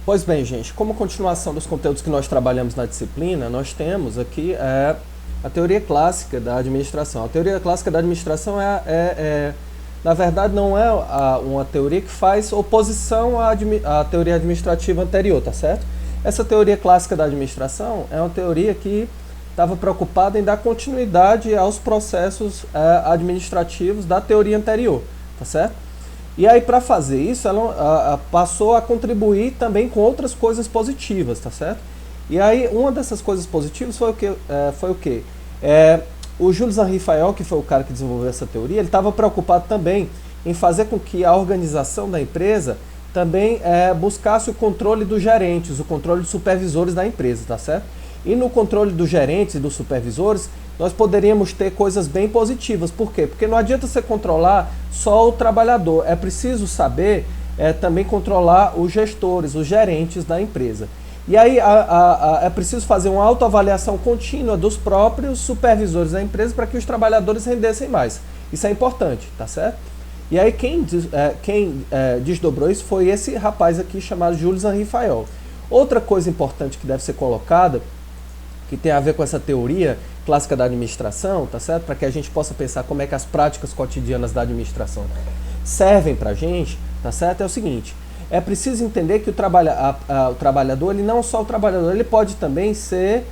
Pois bem, gente, como continuação dos conteúdos que nós trabalhamos na disciplina, nós temos aqui a teoria clássica da administração. A teoria clássica da administração na verdade, não é uma teoria que faz oposição à teoria administrativa anterior, tá certo? Essa teoria clássica da administração é uma teoria que estava preocupada em dar continuidade aos processos administrativos da teoria anterior, tá certo? E aí, para fazer isso, ela passou a contribuir também com outras coisas positivas, tá certo? E aí, uma dessas coisas positivas foi o quê? O Jules Henri Fayol, que foi o cara que desenvolveu essa teoria, ele estava preocupado também em fazer com que a organização da empresa também buscasse o controle dos gerentes, o controle dos supervisores da empresa, tá certo? E no controle dos gerentes e dos supervisores, nós poderíamos ter coisas bem positivas. Por quê? Porque não adianta você controlar só o trabalhador, é preciso saber também controlar os gestores, os gerentes da empresa. E aí é preciso fazer uma autoavaliação contínua dos próprios supervisores da empresa para que os trabalhadores rendessem mais. Isso é importante, tá certo? E aí quem desdobrou isso foi esse rapaz aqui chamado Jules Henri Fayol. Outra coisa importante que deve ser colocada, que tem a ver com essa teoria clássica da administração, tá certo? Para que a gente possa pensar como é que as práticas cotidianas da administração servem para a gente, tá certo? É o seguinte, é preciso entender que o trabalhador, ele não é só o trabalhador, ele pode também ser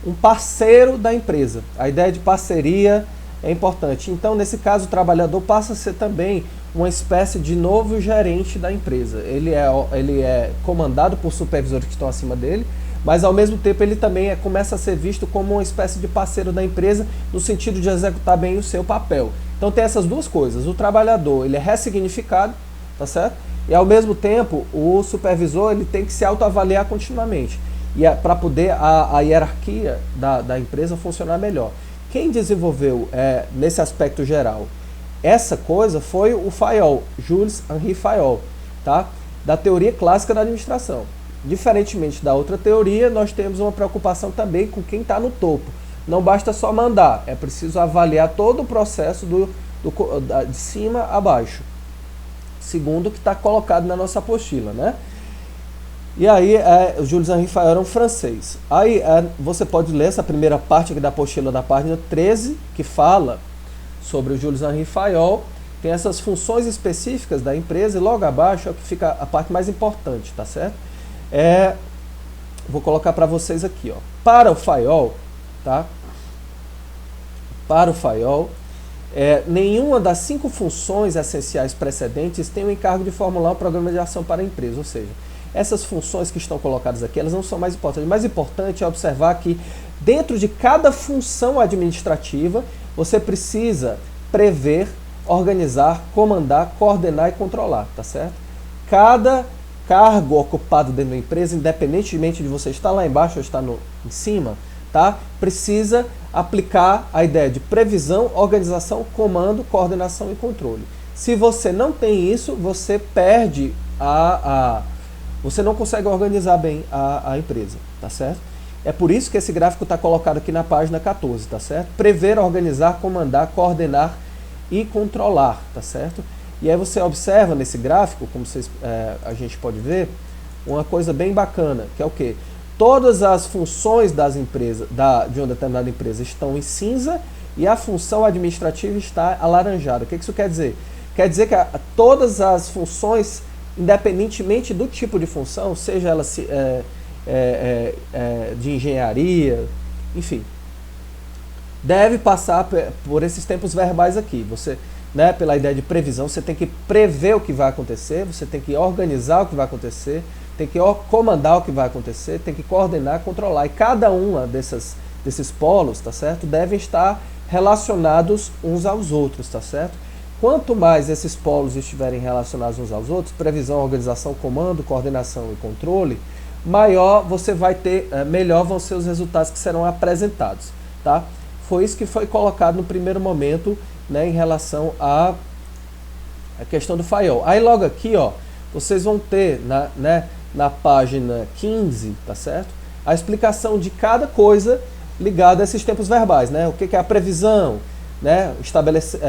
um parceiro da empresa. A ideia de parceria é importante. Então, nesse caso, o trabalhador passa a ser também uma espécie de novo gerente da empresa. Ele é comandado por supervisores que estão acima dele, mas ao mesmo tempo ele também começa a ser visto como uma espécie de parceiro da empresa no sentido de executar bem o seu papel. Então tem essas duas coisas, o trabalhador ele é ressignificado, tá certo? E ao mesmo tempo o supervisor ele tem que se autoavaliar continuamente para poder a hierarquia da empresa funcionar melhor. Quem desenvolveu nesse aspecto geral essa coisa foi o Fayol, Jules Henri Fayol, tá? Da teoria clássica da administração. Diferentemente da outra teoria, nós temos uma preocupação também com quem está no topo. Não basta só mandar, é preciso avaliar todo o processo de cima a baixo, segundo o que está colocado na nossa apostila, né? E aí, o Jules Henri Fayol era um francês. Aí você pode ler essa primeira parte aqui da apostila da página 13, que fala sobre o Jules Henri Fayol. Tem essas funções específicas da empresa e logo abaixo é o que fica a parte mais importante, tá certo? Vou colocar para vocês aqui, ó. Para o Fayol, tá? Para o Fayol, nenhuma das 5 funções essenciais precedentes tem o encargo de formular um programa de ação para a empresa, ou seja, essas funções que estão colocadas aqui, elas não são mais importantes. O mais importante é observar que dentro de cada função administrativa, você precisa prever, organizar, comandar, coordenar e controlar, tá certo? Cada cargo ocupado dentro da empresa, independentemente de você estar lá embaixo ou estar em cima, tá? Precisa aplicar a ideia de previsão, organização, comando, coordenação e controle. Se você não tem isso, você perde você não consegue organizar bem a empresa, tá certo? É por isso que esse gráfico está colocado aqui na página 14, tá certo? Prever, organizar, comandar, coordenar e controlar, tá certo? E aí você observa nesse gráfico, como a gente pode ver, uma coisa bem bacana, que é o quê? Todas as funções das empresas, de uma determinada empresa estão em cinza e a função administrativa está alaranjada. O que isso quer dizer? Quer dizer que todas as funções, independentemente do tipo de função, seja ela de engenharia, enfim, deve passar por esses tempos verbais aqui. Você, pela ideia de previsão, você tem que prever o que vai acontecer, você tem que organizar o que vai acontecer, tem que comandar o que vai acontecer, tem que coordenar, controlar. E cada uma desses polos, tá certo, devem estar relacionados uns aos outros, tá certo? Quanto mais esses polos estiverem relacionados uns aos outros, previsão, organização, comando, coordenação e controle, maior você vai ter, melhor vão ser os resultados que serão apresentados, tá? Foi isso que foi colocado no primeiro momento, em relação à questão do Fayol. Aí logo aqui, ó, vocês vão ter na página 15, tá certo? A explicação de cada coisa ligada a esses tempos verbais, né? O que é a previsão,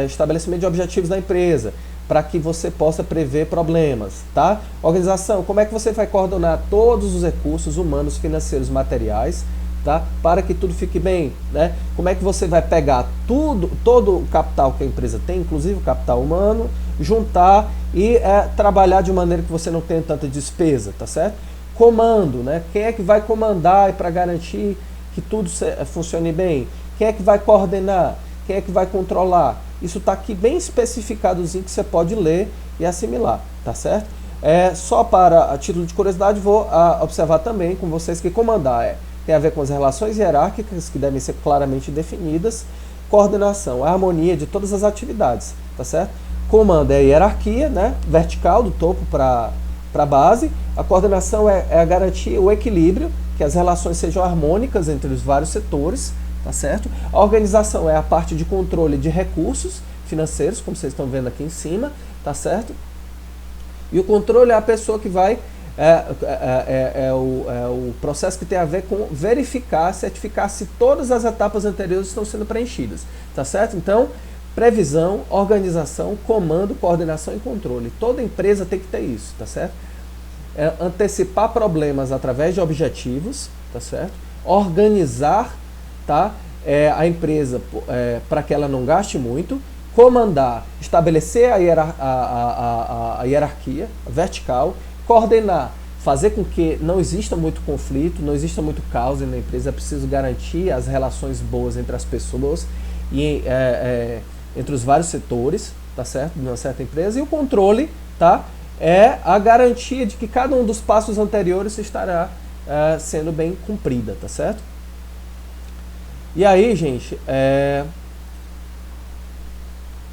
estabelecimento de objetivos da empresa, para que você possa prever problemas, tá? Organização, como é que você vai coordenar todos os recursos humanos, financeiros, materiais, tá? Para que tudo fique bem, né? Como é que você vai pegar todo o capital que a empresa tem, inclusive o capital humano, juntar e trabalhar de maneira que você não tenha tanta despesa, tá certo? Comando, né? Quem é que vai comandar para garantir que tudo funcione bem? Quem é que vai coordenar? Quem é que vai controlar? Isso está aqui bem especificadozinho que você pode ler e assimilar, tá certo? Só para a título de curiosidade, vou observar também com vocês que comandar tem a ver com as relações hierárquicas que devem ser claramente definidas, coordenação, a harmonia de todas as atividades, tá certo? Comando é a hierarquia, né? Vertical, do topo para a base. A coordenação é a garantia, o equilíbrio, que as relações sejam harmônicas entre os vários setores, tá certo? A organização é a parte de controle de recursos financeiros, como vocês estão vendo aqui em cima, tá certo? E o controle é a pessoa que vai, o processo que tem a ver com verificar, certificar se todas as etapas anteriores estão sendo preenchidas, tá certo? Então, previsão, organização, comando, coordenação e controle. Toda empresa tem que ter isso, tá certo? Antecipar problemas através de objetivos, tá certo? Organizar, tá? A empresa para que ela não gaste muito, comandar, estabelecer a hierarquia vertical, coordenar, fazer com que não exista muito conflito, não exista muito caos na empresa, é preciso garantir as relações boas entre as pessoas e entre os vários setores, tá certo? De uma certa empresa, e o controle, tá? É a garantia de que cada um dos passos anteriores estará sendo bem cumprida, tá certo? E aí, gente,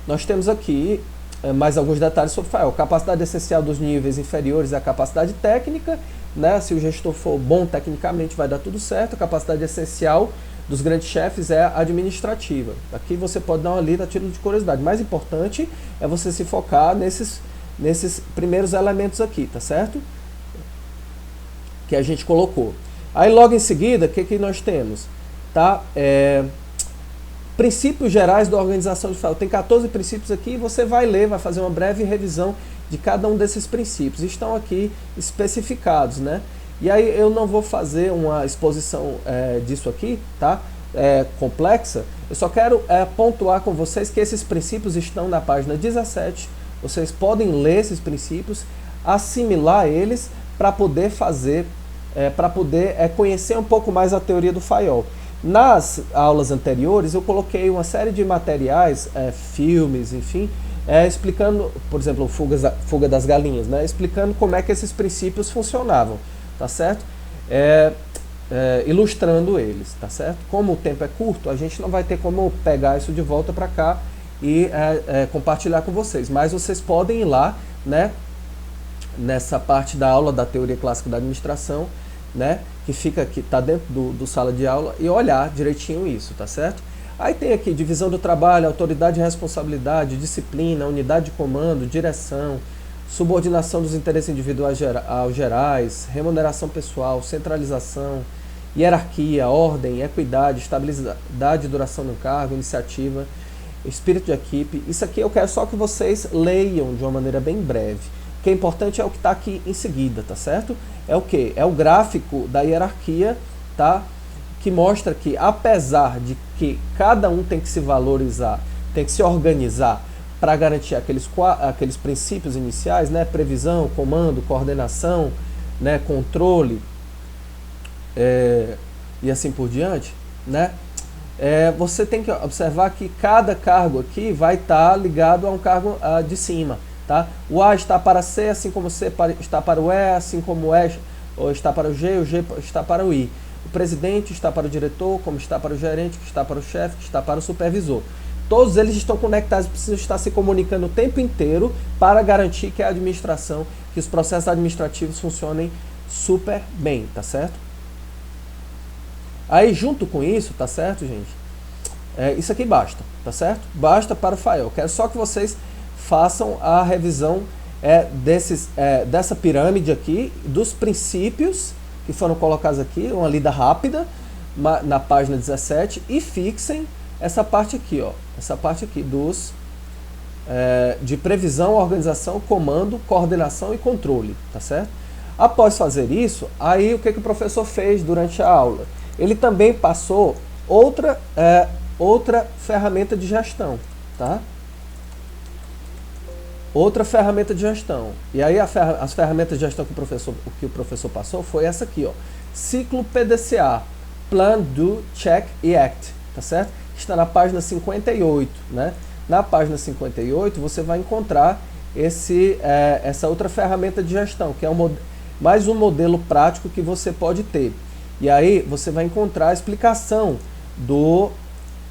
nós temos aqui mais alguns detalhes sobre FAEL. Capacidade essencial dos níveis inferiores é a capacidade técnica, né? Se o gestor for bom tecnicamente, vai dar tudo certo. A capacidade essencial dos grandes chefes é a administrativa. Aqui você pode dar uma lida a título de curiosidade. Mais importante é você se focar nesses primeiros elementos aqui, tá certo? Que a gente colocou. Aí logo em seguida, o que nós temos? Tá? Princípios gerais da organização de FAEL. Tem 14 princípios aqui e você vai ler, vai fazer uma breve revisão de cada um desses princípios. Estão aqui especificados, né? E aí eu não vou fazer uma exposição disso aqui, tá? Complexa. Eu só quero pontuar com vocês que esses princípios estão na página 17. Vocês podem ler esses princípios, assimilar eles para poder fazer, para poder conhecer um pouco mais a teoria do FAEL. Nas aulas anteriores eu coloquei uma série de materiais, filmes, enfim, explicando, por exemplo, Fuga das Galinhas, né? Explicando como é que esses princípios funcionavam, tá certo? Ilustrando eles, tá certo? Como o tempo é curto, a gente não vai ter como pegar isso de volta para cá e compartilhar com vocês, mas vocês podem ir lá, né, nessa parte da aula da teoria clássica da administração, né, que fica aqui, tá dentro do sala de aula, e olhar direitinho isso, tá certo? Aí tem aqui divisão do trabalho, autoridade e responsabilidade, disciplina, unidade de comando, direção, subordinação dos interesses individuais aos gerais, remuneração pessoal, centralização, hierarquia, ordem, equidade, estabilidade e duração do cargo, iniciativa, espírito de equipe. Isso aqui eu quero só que vocês leiam de uma maneira bem breve. O que é importante é o que está aqui em seguida, tá certo? É o que? É o gráfico da hierarquia, tá? Que mostra que, apesar de que cada um tem que se valorizar, tem que se organizar para garantir aqueles princípios iniciais, né? Previsão, comando, coordenação, né? Controle, e assim por diante, né? Você tem que observar que cada cargo aqui vai estar ligado a um cargo de cima. Tá? O A está para C, assim como C está para o E, assim como o E está para o G está para o I. O presidente está para o diretor, como está para o gerente, que está para o chefe, que está para o supervisor. Todos eles estão conectados, precisam estar se comunicando o tempo inteiro para garantir que a administração, que os processos administrativos funcionem super bem, tá certo? Aí junto com isso, tá certo, gente? Isso aqui basta, tá certo? Basta para o FAEL. Quero só que vocês façam a revisão dessa pirâmide aqui, dos princípios que foram colocados aqui, uma lida rápida na página 17, e fixem essa parte aqui, ó, essa parte aqui de previsão, organização, comando, coordenação e controle, tá certo? Após fazer isso, aí o que o professor fez durante a aula? Ele também passou outra ferramenta de gestão, tá? Outra ferramenta de gestão. E aí as ferramentas de gestão que o professor passou foi essa aqui, ó. Ciclo PDCA, Plan, Do, Check e Act, tá certo? Está na página 58, né? Na página 58 você vai encontrar essa outra ferramenta de gestão, que é mais um modelo prático que você pode ter. E aí você vai encontrar a explicação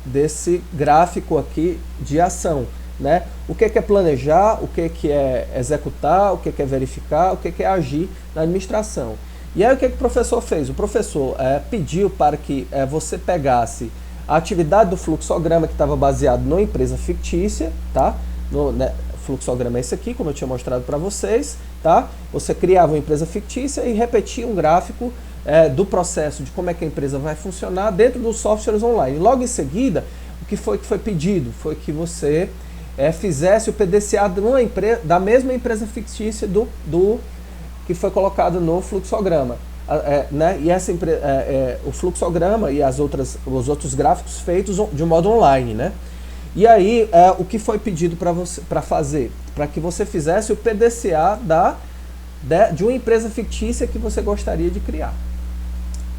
desse gráfico aqui de ação, né? O que é planejar, o que é executar, o que é verificar, o que é agir na administração. E aí o que o professor fez? O professor pediu para que você pegasse a atividade do fluxograma que estava baseado numa empresa fictícia, tá? O fluxograma é esse aqui, como eu tinha mostrado para vocês, tá? Você criava uma empresa fictícia e repetia um gráfico do processo de como é que a empresa vai funcionar dentro dos softwares online. Logo em seguida, o que foi pedido? Foi que você fizesse o PDCA da mesma empresa fictícia que foi colocado no fluxograma. Né? E o fluxograma e os outros gráficos feitos de modo online, né? E aí, o que foi pedido para fazer? Para que você fizesse o PDCA de uma empresa fictícia que você gostaria de criar,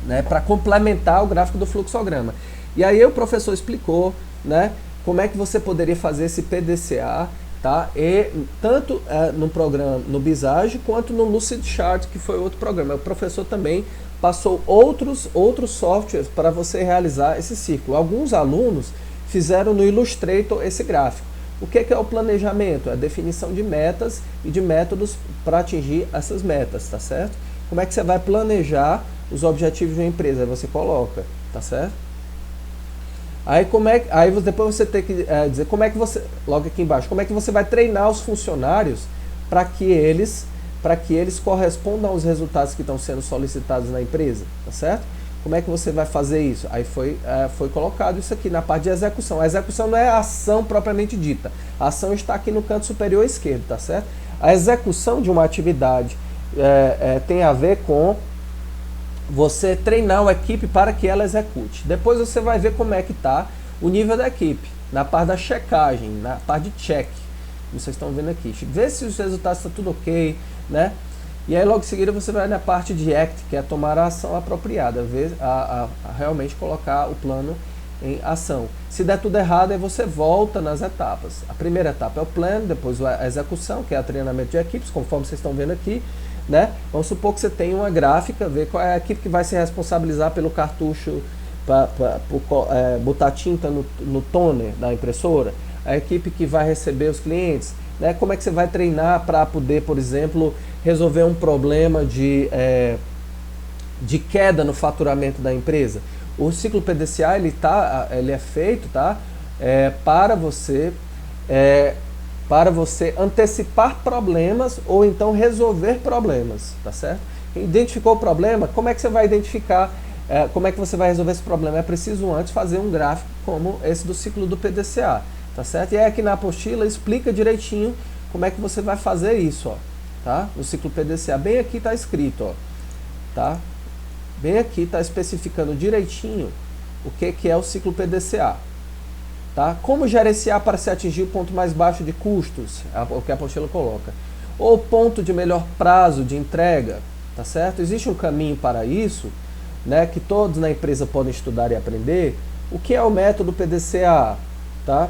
né? Para complementar o gráfico do fluxograma. E aí o professor explicou, né, como é que você poderia fazer esse PDCA, tá? E tanto no programa, no Visage, quanto no Lucidchart, que foi outro programa. O professor também passou outros softwares para você realizar esse ciclo. Alguns alunos fizeram no Illustrator esse gráfico. O que é o planejamento? É a definição de metas e de métodos para atingir essas metas, tá certo? Como é que você vai planejar os objetivos de uma empresa? Aí você coloca, tá certo? Aí depois você tem que dizer como é que você, logo aqui embaixo, como é que você vai treinar os funcionários para que eles correspondam aos resultados que estão sendo solicitados na empresa, tá certo? Como é que você vai fazer isso? Aí foi colocado isso aqui na parte de execução. A execução não é a ação propriamente dita. A ação está aqui no canto superior esquerdo, tá certo? A execução de uma atividade tem a ver com você treinar uma equipe para que ela execute. Depois você vai ver como é que está o nível da equipe, na parte da checagem, na parte de check, como vocês estão vendo aqui. Ver se os resultados estão tudo ok, né? E aí logo em seguida você vai na parte de act, que é tomar a ação apropriada, realmente colocar o plano em ação. Se der tudo errado, aí você volta nas etapas. A primeira etapa é o plano, depois a execução, que é o treinamento de equipes, conforme vocês estão vendo aqui, né? Vamos supor que você tem uma gráfica, ver qual é a equipe que vai se responsabilizar pelo cartucho, botar tinta no toner da impressora, a equipe que vai receber os clientes, né? Como é que você vai treinar para poder, por exemplo, resolver um problema de queda no faturamento da empresa. O ciclo PDCA ele é feito, tá? Para você antecipar problemas ou então resolver problemas, tá certo? Identificou o problema, como é que você vai identificar, como é que você vai resolver esse problema? É preciso antes fazer um gráfico como esse do ciclo do PDCA, tá certo? E aí aqui na apostila explica direitinho como é que você vai fazer isso, ó, tá? No ciclo PDCA, bem aqui está escrito, ó, tá? Bem aqui está especificando direitinho o que é o ciclo PDCA. Tá? Como gerenciar para se atingir o ponto mais baixo de custos, o que a apostila coloca. Ou ponto de melhor prazo de entrega, tá certo? Existe um caminho para isso, né, que todos na empresa podem estudar e aprender. O que é o método PDCA? Tá?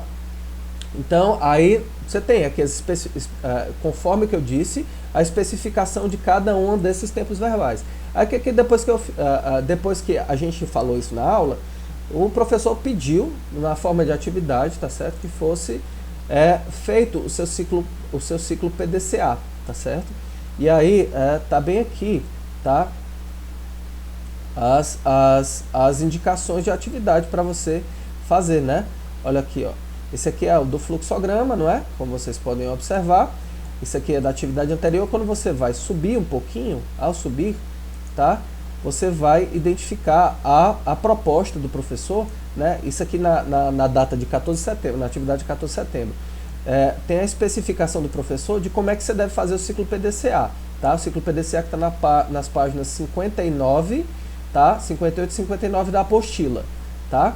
Então, aí você tem aqui, conforme que eu disse, a especificação de cada um desses tempos verbais. Aqui depois que a gente falou isso na aula, o professor pediu, na forma de atividade, tá certo, que fosse feito o seu ciclo PDCA, tá certo? E aí, tá bem aqui, tá? As indicações de atividade para você fazer, né? Olha aqui, ó. Esse aqui é o do fluxograma, não é? Como vocês podem observar. Isso aqui é da atividade anterior. Quando você vai subir um pouquinho, ao subir, tá? Você vai identificar a proposta do professor, né? Isso aqui na data de 14 de setembro, na atividade de 14 de setembro. tem a especificação do professor de como é que você deve fazer o ciclo PDCA. Tá? O ciclo PDCA que está nas páginas 59, tá? 58 e 59 da apostila. Tá?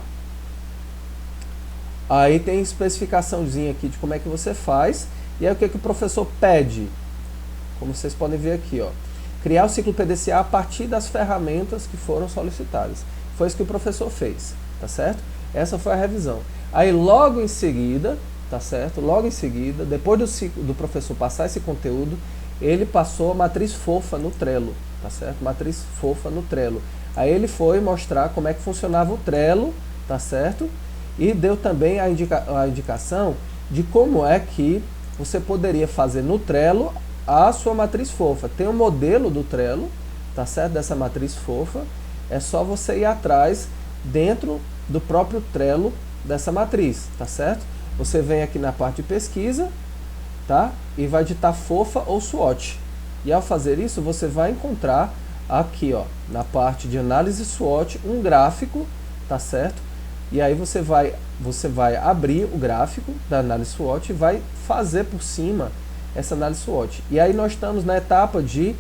Aí tem especificaçãozinha aqui de como é que você faz. E aí o que o professor pede? Como vocês podem ver aqui, ó. Criar o ciclo PDCA a partir das ferramentas que foram solicitadas. Foi isso que o professor fez, tá certo? Essa foi a revisão. Aí logo em seguida, tá certo? Logo em seguida, depois do professor passar esse conteúdo, ele passou a matriz fofa no Trello, tá certo? Matriz fofa no Trello. Aí ele foi mostrar como é que funcionava o Trello, tá certo? E deu também a indicação de como é que você poderia fazer no Trello a sua matriz fofa. Tem um modelo do Trello, tá certo? Dessa matriz fofa. É só você ir atrás dentro do próprio Trello dessa matriz, tá certo? Você vem aqui na parte de pesquisa, tá? E vai digitar fofa ou SWOT. E ao fazer isso, você vai encontrar aqui, ó, na parte de análise SWOT, um gráfico, tá certo? E aí você vai abrir o gráfico da análise SWOT e vai fazer por cima essa análise SWOT. E aí nós estamos na etapa de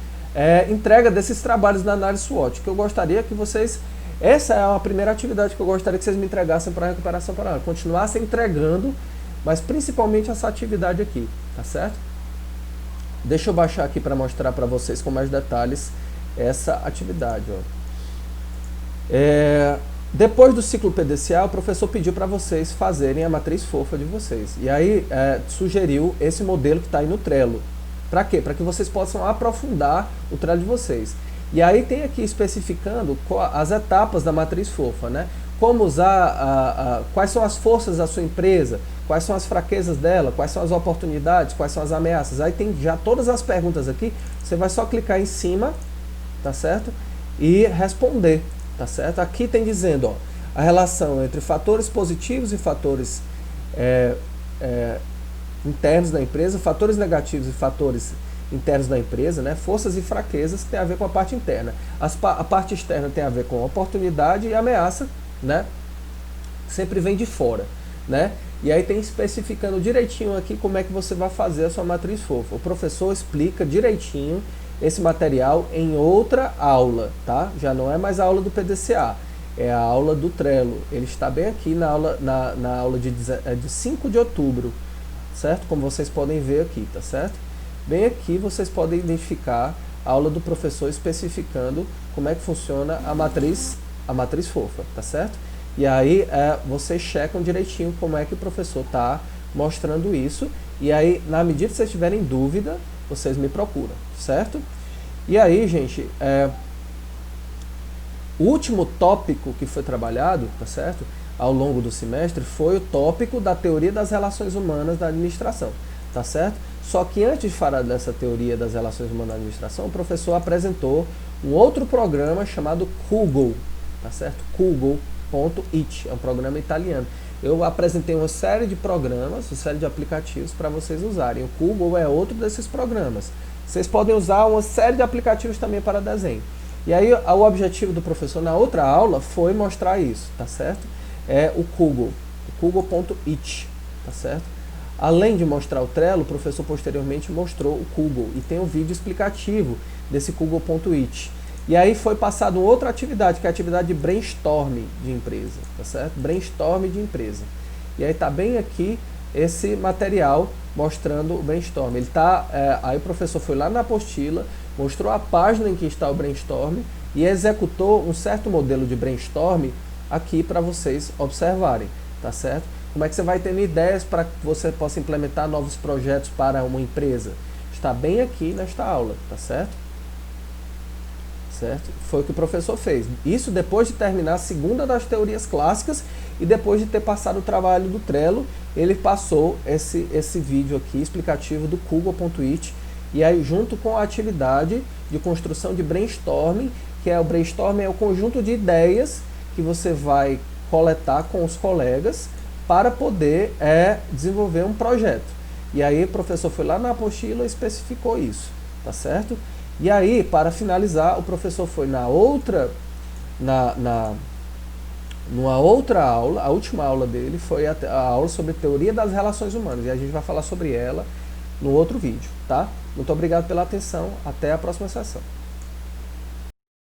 entrega desses trabalhos da análise SWOT, que eu gostaria que vocês... Essa é a primeira atividade que eu gostaria que vocês me entregassem para a recuperação paralelo. Continuassem entregando, mas principalmente essa atividade aqui, tá certo? Deixa eu baixar aqui para mostrar para vocês com mais detalhes essa atividade, ó. Depois do ciclo PDCA, o professor pediu para vocês fazerem a matriz fofa de vocês. E aí sugeriu esse modelo que está aí no Trello. Para quê? Para que vocês possam aprofundar o Trello de vocês. E aí tem aqui especificando as etapas da matriz fofa, né? Como usar, quais são as forças da sua empresa, quais são as fraquezas dela, quais são as oportunidades, quais são as ameaças. Aí tem já todas as perguntas aqui, você vai só clicar em cima, tá certo? E responder. Tá certo? Aqui tem dizendo, ó, a relação entre fatores positivos e fatores internos da empresa, fatores negativos e fatores internos da empresa, né? Forças e fraquezas que tem a ver com a parte interna. A parte externa tem a ver com oportunidade e ameaça, né? Sempre vem de fora, né? E aí tem especificando direitinho aqui como é que você vai fazer a sua matriz fofa. O professor explica direitinho esse material em outra aula, tá? Já não é mais a aula do PDCA, é a aula do Trello. Ele está bem aqui na aula de 5 de outubro, certo? Como vocês podem ver aqui, tá certo? Bem aqui vocês podem identificar a aula do professor especificando como é que funciona a matriz fofa, tá certo? E aí vocês checam direitinho como é que o professor está mostrando isso. E aí, na medida que vocês tiverem dúvida, vocês me procuram, certo? E aí, gente, o último tópico que foi trabalhado, tá certo? Ao longo do semestre, foi o tópico da teoria das relações humanas da administração, tá certo? Só que antes de falar dessa teoria das relações humanas da administração, o professor apresentou um outro programa chamado Kugel, tá certo? Kugel.it, é um programa italiano. Eu apresentei uma série de programas, uma série de aplicativos para vocês usarem. O Kugel é outro desses programas. Vocês podem usar uma série de aplicativos também para desenho. E aí o objetivo do professor na outra aula foi mostrar isso, tá certo? É o Kugel, Kugel.it, tá certo? Além de mostrar o Trello, o professor posteriormente mostrou o Kugel e tem um vídeo explicativo desse Kugel.it. E aí foi passado outra atividade, que é a atividade de brainstorm de empresa, tá certo? Brainstorm de empresa. E aí tá bem aqui esse material mostrando o brainstorm. Ele tá, aí o professor foi lá na apostila, mostrou a página em que está o brainstorm e executou um certo modelo de brainstorm aqui para vocês observarem, tá certo? Como é que você vai tendo ideias para que você possa implementar novos projetos para uma empresa? Está bem aqui nesta aula, tá certo? Certo? Foi o que o professor fez. Isso depois de terminar a segunda das teorias clássicas e depois de ter passado o trabalho do Trello, ele passou esse vídeo aqui explicativo do Kugel.it e aí junto com a atividade de construção de brainstorming, que é o brainstorming é o conjunto de ideias que você vai coletar com os colegas para poder desenvolver um projeto. E aí o professor foi lá na apostila e especificou isso, tá certo? E aí, para finalizar, o professor foi na numa outra aula, a última aula dele foi a aula sobre teoria das relações humanas, e a gente vai falar sobre ela no outro vídeo, tá? Muito obrigado pela atenção, até a próxima sessão.